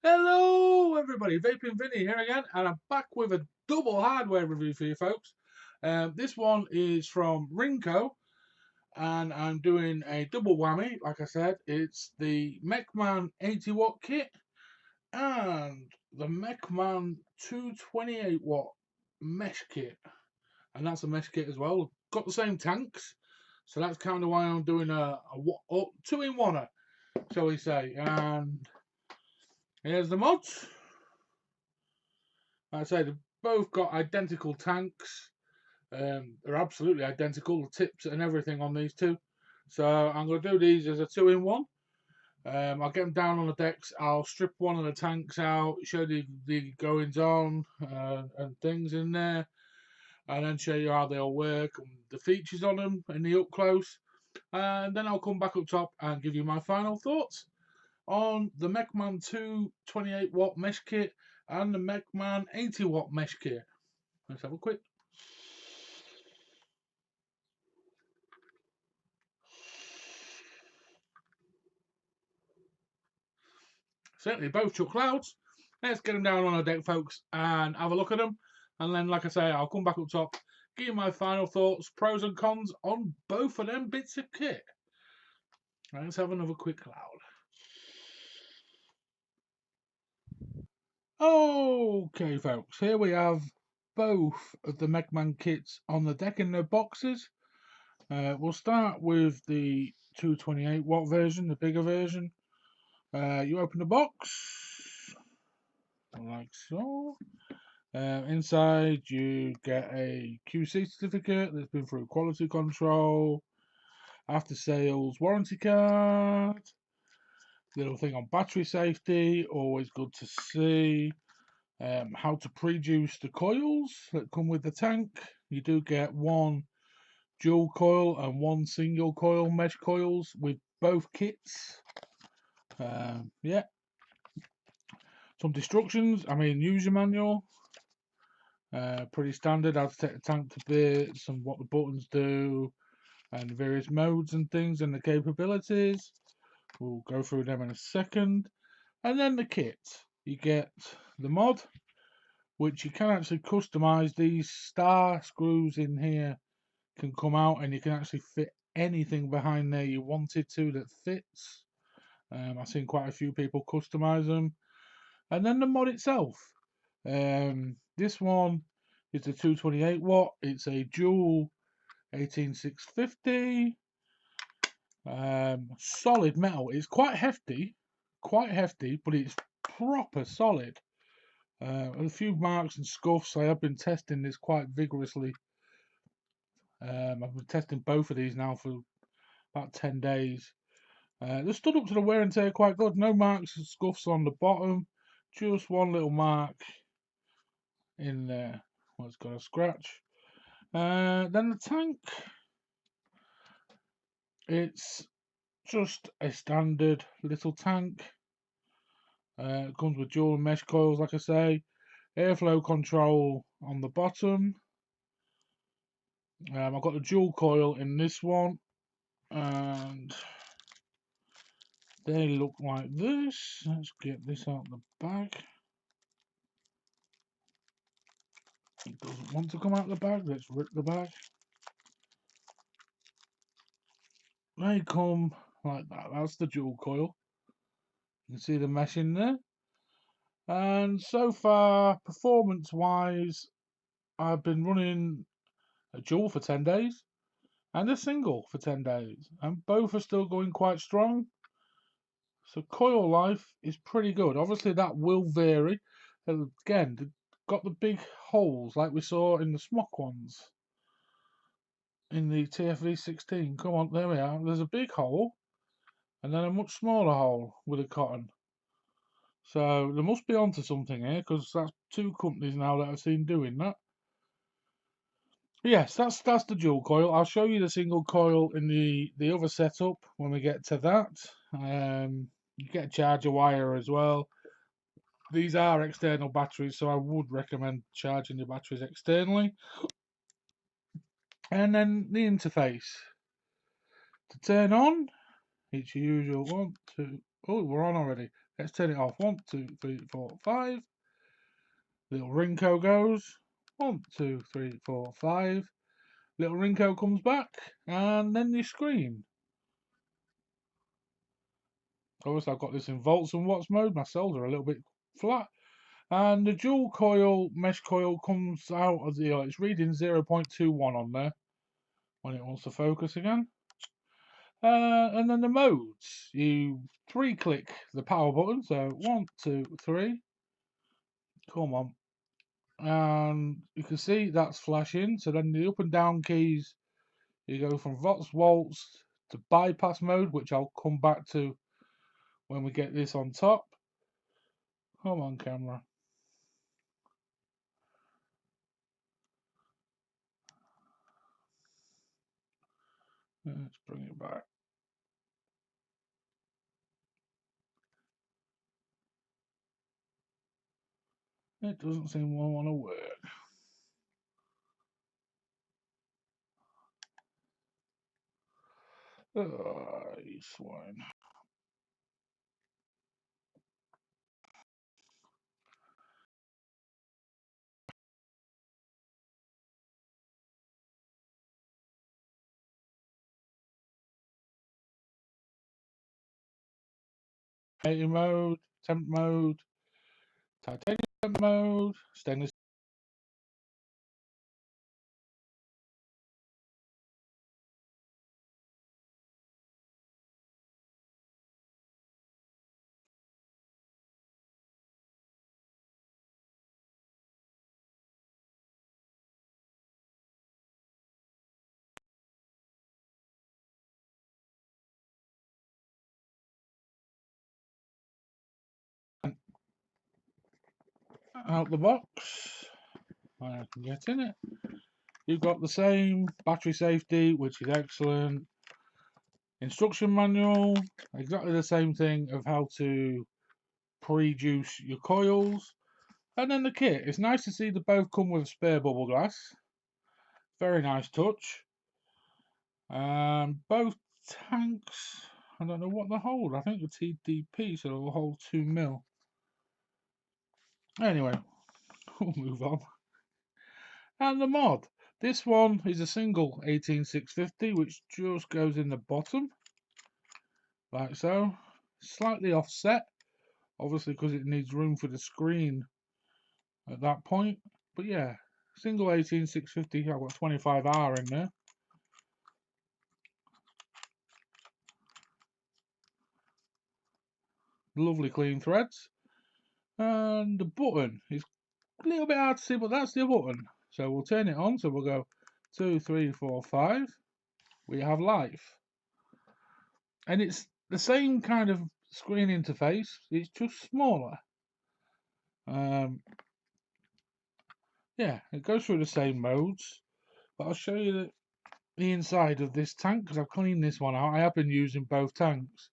Hello everybody, Vaping Vinny here again, and I'm back with a double hardware review for you folks. This one is from Rincoe, and I'm doing a double whammy. Like I said, it's the Mechman 80 watt kit and the Mechman 228 watt mesh kit, and that's a mesh kit as well. Got the same tanks, so that's kind of why I'm doing a two-in-one, shall we say. And here's the mods. Like I say, they've both got identical tanks. They're absolutely identical, the tips and everything on these two. So I'm going to do these as a two-in-one. I'll get them down on the decks. I'll strip one of the tanks out, show the goings on and things in there, and then show you how they all work and the features on them in the up close. And then I'll come back up top and give you my final thoughts on the Mechman 228 watt mesh kit and the Mechman 80 watt mesh kit. Let's have a quick. Certainly both chuck clouds. Let's get them down on our deck, folks, and have a look at them. And then, like I say, I'll come back up top, give you my final thoughts, pros and cons on both of them bits of kit. Let's have another quick cloud. Okay, folks, here we have both of the Mechman kits on the deck in their boxes. We'll start with the 228 watt version, the bigger version. You open the box, like so. Inside, you get a QC certificate that's been through quality control, after sales warranty card, little thing on battery safety, always good to see. How to pre-juice the coils that come with the tank. You do get one dual coil and one single coil mesh coils with both kits. Yeah, some instructions. User manual. Pretty standard. How to take the tank to bits and what the buttons do, and various modes and things and the capabilities. We'll go through them in a second. And then the kit. You get the mod, which you can actually customize. These star screws in here can come out and you can actually fit anything behind there you wanted to that fits. I've seen quite a few people customize them. And then the mod itself. This one is the 228 watt. It's a dual 18650. Solid metal. It's quite hefty, but it's proper solid. A few marks and scuffs. I have been testing this quite vigorously. I've been testing both of these now for about 10 days. They stood up to the wear and tear quite good. No marks and scuffs on the bottom. Just one little mark in there. What's got a scratch. Then the tank. It's just a standard little tank. It comes with dual mesh coils, like I say. Airflow control on the bottom. I've got the dual coil in this one, and they look like this. Let's get this out the bag. It doesn't want to come out the bag. Let's rip the bag. They come like that. That's the dual coil. You can see the mesh in there. And so far, performance-wise, I've been running a dual for 10 days and a single for 10 days, and both are still going quite strong. So coil life is pretty good. Obviously that will vary. Again, they've got the big holes like we saw in the smock ones in the TFV16. Come on, there we are. There's a big hole and then a much smaller hole with a cotton. So they must be onto something here, because that's two companies now that I've seen doing that. Yes, that's the dual coil. I'll show you the single coil in the other setup when we get to that. You get a charger wire as well. These are external batteries, so I would recommend charging your batteries externally. And then the interface. To turn on, it's your usual one, two. Oh, we're on already. Let's turn it off. 1, 2, 3, 4, 5. Little Rincoe goes. 1, 2, 3, 4, 5. Little Rincoe comes back, and then the screen. Obviously, I've got this in volts and watts mode. My cells are a little bit flat. And the dual coil, mesh coil, comes out of the, it's reading 0.21 on there when it wants to focus again. And then the modes, you 3-click the power button, so 1, 2, 3. Come on. And you can see that's flashing. So then the up and down keys, you go from volts to bypass mode, which I'll come back to when we get this on top. Come on, camera. Let's bring it back. It doesn't seem to want to work. You swine. Mating mode, temp mode, titanium mode, stainless. Out the box. I can get in it. You've got the same battery safety, which is excellent. Instruction manual, exactly the same thing of how to pre-juice your coils. And then the kit. It's nice to see they both come with spare bubble glass. Very nice touch. Both tanks, I don't know what they hold. I think the TDP, so they'll hold 2 mil. Anyway, we'll move on. And the mod. This one is a single 18650, which just goes in the bottom, like so. Slightly offset, obviously because it needs room for the screen at that point. But yeah, single 18650. I've got 25R in there. Lovely clean threads. And the button is a little bit hard to see, but that's the button. So we'll turn it on. So we'll go 2, 3, 4, 5. We have life. And it's the same kind of screen interface. It's just smaller. Yeah, it goes through the same modes. But I'll show you the inside of this tank because I've cleaned this one out. I have been using both tanks.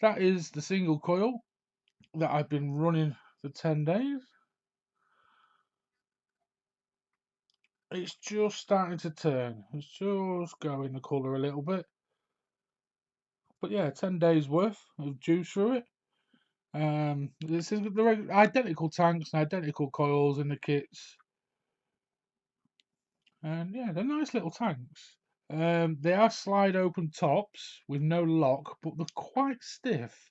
That is the single coil that I've been running for 10 days. It's just starting to turn. It's just going the colour a little bit. But yeah, 10 days worth of juice through it. This is the identical tanks and identical coils in the kits. And yeah, they're nice little tanks. They are slide open tops with no lock, but they're quite stiff.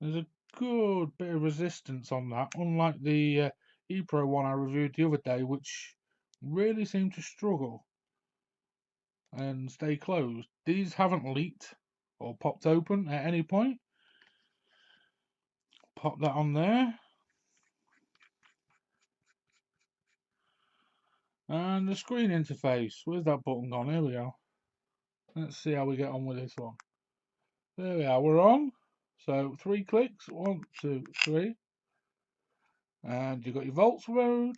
There's a good bit of resistance on that, unlike the ePro one I reviewed the other day, which really seemed to struggle and stay closed. These haven't leaked or popped open at any point. Pop that on there. And the screen interface. Where's that button gone? Here we go. Let's see how we get on with this one. There we are, we're on. So 3 clicks, 1, 2, 3. And you've got your volts mode,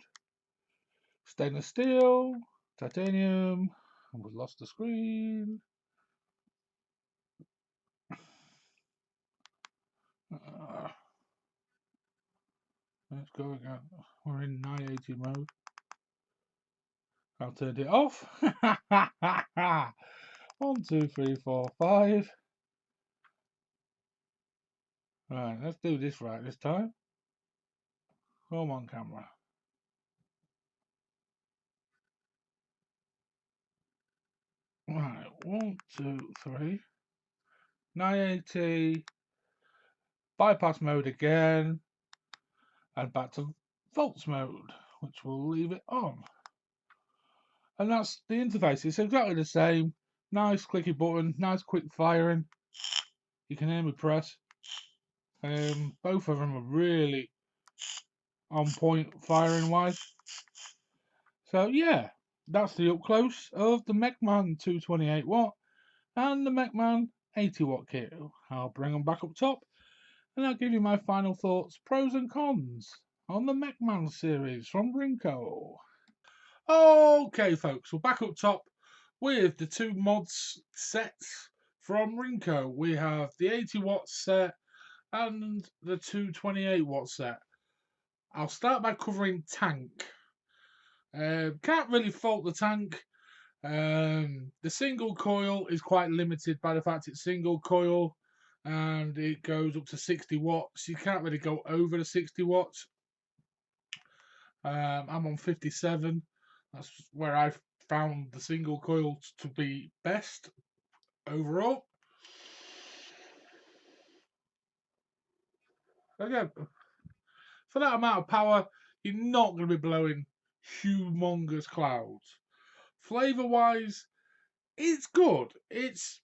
stainless steel, titanium, and we've lost the screen. Let's go again. We're in 980 mode. I've turned it off. 1, 2, 3, 4, 5. Right, let's do this right this time. Come on, camera. Right, 1, 2, 3. 980. Bypass mode again. And back to volts mode, which we'll leave it on. And that's the interface. It's exactly the same. Nice clicky button, nice quick firing. You can hear me press. Both of them are really on point firing wise. So yeah, that's the up close of the Mechman 228 watt and the Mechman 80 watt kit. I'll bring them back up top and I'll give you my final thoughts, pros and cons on the Mechman series from Rincoe. Okay, folks, we're back up top with the two mods sets from Rincoe. We have the 80 watt set and the 228 watt set. I'll start by covering tank. Can't really fault the tank. The single coil is quite limited by the fact it's single coil and it goes up to 60 watts. You can't really go over the 60 watts. I'm on 57. That's where I found the single coil to be best overall. Again, for that amount of power, you're not going to be blowing humongous clouds. Flavor wise, it's good. It's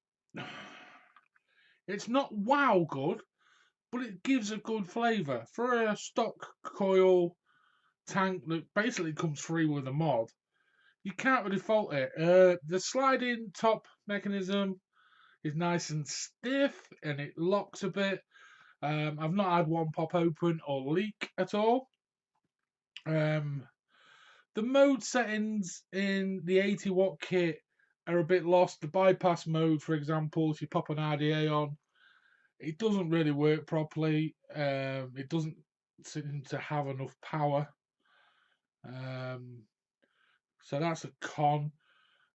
not wow good, but it gives a good flavor for a stock coil tank that basically comes free with a mod. You can't really fault it. The sliding top mechanism is nice and stiff and it locks a bit. I've not had one pop open or leak at all. The mode settings in the 80 watt kit are a bit lost. The bypass mode, for example, if you pop an RDA on, it doesn't really work properly. It doesn't seem to have enough power. So that's a con.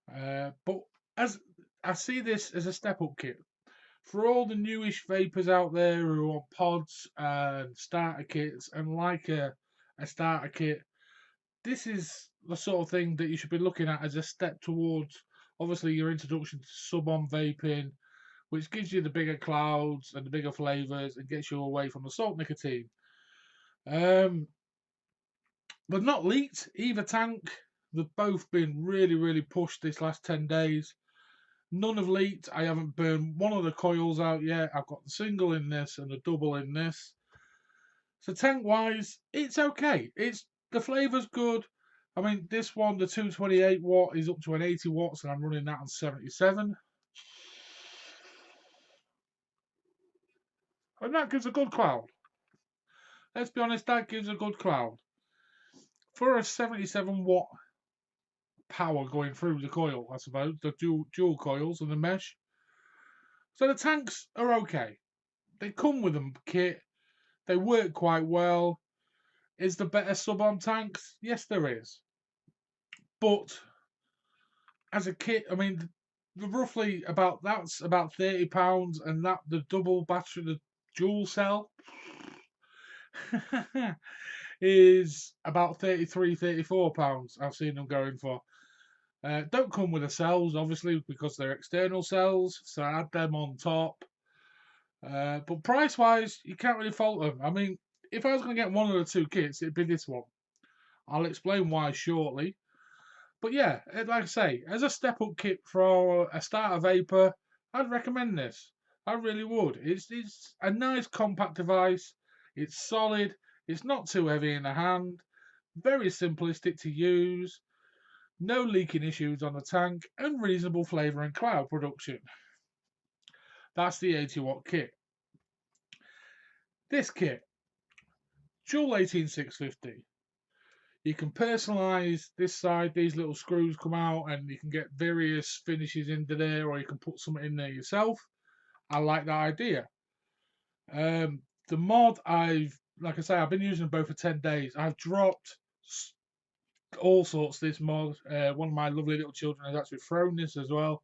But as I see this as a step up kit for all the newish vapors out there who want pods and starter kits and like a starter kit, this is the sort of thing that you should be looking at as a step towards obviously your introduction to sub-on vaping, which gives you the bigger clouds and the bigger flavors and gets you away from the salt nicotine. But not leaked either tank. They've both been really pushed this last 10 days. None have leaked. I haven't burned one of the coils out yet. I've got the single in this and the double in this. So tank wise, it's okay. The flavor's good. I mean, this one, the 228 watt, is up to an 80 watts, and I'm running that on 77. And that gives a good cloud. Let's be honest, that gives a good cloud. For a 77 watt power going through the coil, I suppose, the dual coils and the mesh. So the tanks are okay. They come with a kit. They work quite well. Is there better sub-on tanks? Yes, there is. But as a kit, I mean, roughly that's about £30, and that the double battery, the dual cell, is about £33, £34. I've seen them going for. Don't come with the cells, obviously, because they're external cells, so I add them on top. But price-wise, you can't really fault them. I mean, if I was going to get one of the two kits, it'd be this one. I'll explain why shortly. But yeah, like I say, as a step-up kit for a starter vapor, I'd recommend this. I really would. It's a nice compact device. It's solid. It's not too heavy in the hand. Very simplistic to use. No leaking issues on the tank, and reasonable flavour and cloud production. That's the 80 watt kit. This kit, dual 18650. You can personalise this side, these little screws come out and you can get various finishes into there, or you can put something in there yourself. I like that idea. The mod, like I say, I've been using them both for 10 days. I've dropped all sorts this mod. One of my lovely little children has actually thrown this as well.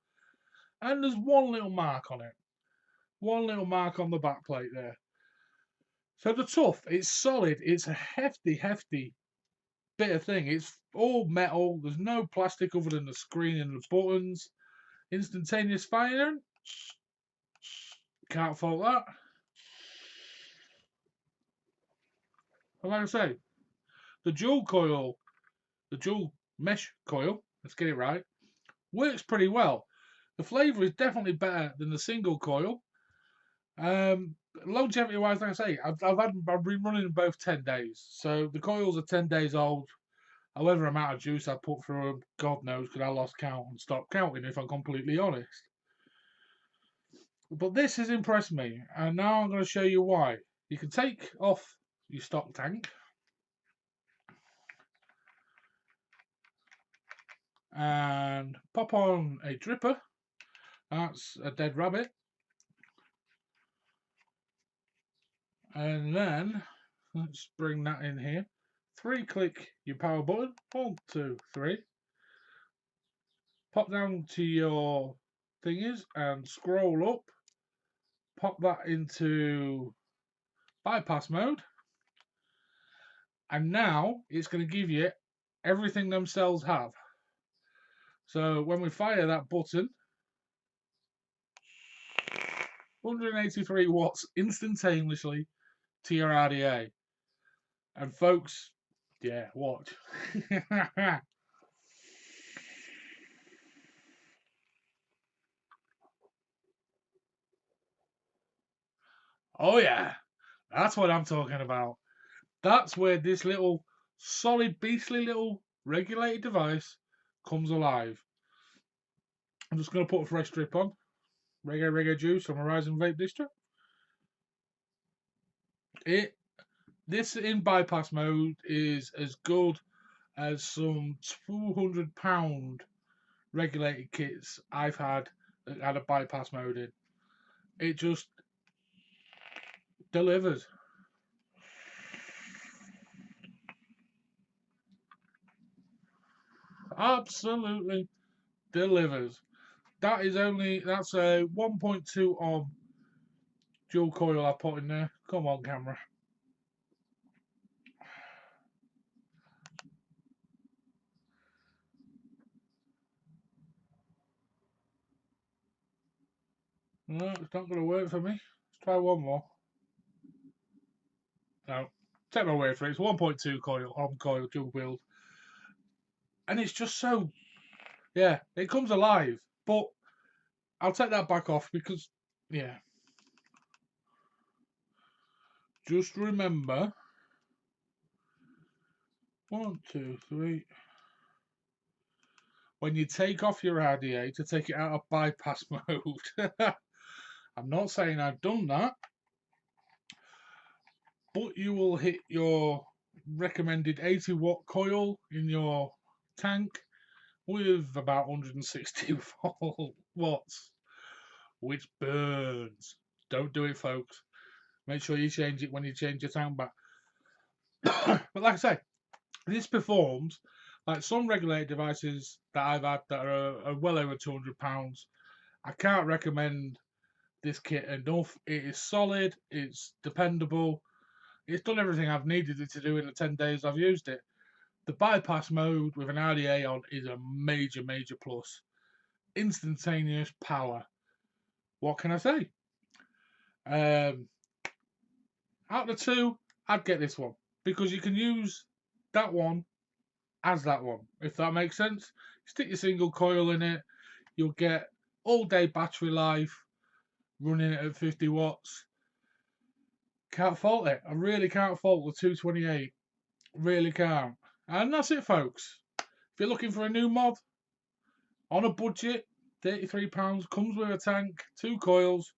And there's one little mark on it. One little mark on the back plate there. So the tough, it's solid. It's a hefty bit of thing. It's all metal. There's no plastic other than the screen and the buttons. Instantaneous firing. Can't fault that. And like I say, the dual coil, the dual mesh coil, let's get it right, works pretty well. The flavour is definitely better than the single coil. Longevity wise, like I say, I've been running them both 10 days. So the coils are 10 days old. However amount of juice I put through them, God knows, because I lost count and stopped counting, if I'm completely honest. But this has impressed me, and now I'm going to show you why. You can take off your stock tank and pop on a dripper. That's a dead rabbit. And then, let's bring that in here. 3-click your power button. 1, 2, 3. Pop down to your thingies and scroll up. Pop that into bypass mode. And now it's going to give you everything them cells have. So when we fire that button, 183 watts instantaneously to your RDA. And folks, yeah, watch. Oh yeah, that's what I'm talking about. That's where this little solid, beastly little regulated device comes alive. I'm just going to put a fresh drip on. Reggae juice from Horizon Vape Distro. This in bypass mode is as good as some £200 regulated kits I've had that had a bypass mode in. It just delivers. Absolutely delivers. That's a 1.2 ohm dual coil I put in there. Come on, camera. No, it's not going to work for me. Let's try one more. No, take my word for it. It's 1.2 coil dual build, and it's just so, yeah, it comes alive. But I'll take that back off because, yeah, just remember, 1, 2, 3. When you take off your RDA to take it out of bypass mode. I'm not saying I've done that, but you will hit your recommended 80-watt coil in your tank with about 160 watts, which burns. Don't do it, folks. Make sure you change it when you change your tank back. But like I say, this performs like some regulated devices that I've had that are well over £200. I can't recommend this kit enough. It is solid, it's dependable, it's done everything I've needed it to do in the 10 days I've used it. The bypass mode with an RDA on is a major plus. Instantaneous power. What can I say? Out of the two, I'd get this one because you can use that one as that one, if that makes sense. Stick your single coil in it, you'll get all day battery life running it at 50 watts. Can't fault it. I really can't fault the 228. Really can't. And that's it, folks. If you're looking for a new mod on a budget, £33, comes with a tank, 2 coils,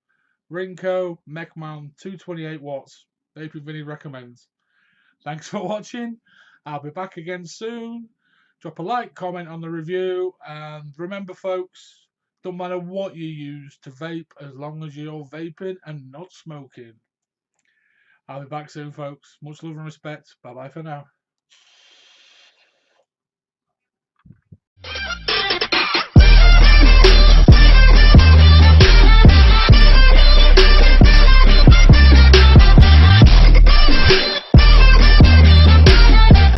Rincoe, Mechman, 228 watts. Vaping Vinny recommends. Thanks for watching. I'll be back again soon. Drop a like, comment on the review, and remember, folks, don't matter what you use to vape as long as you're vaping and not smoking. I'll be back soon, folks. Much love and respect. Bye bye for now.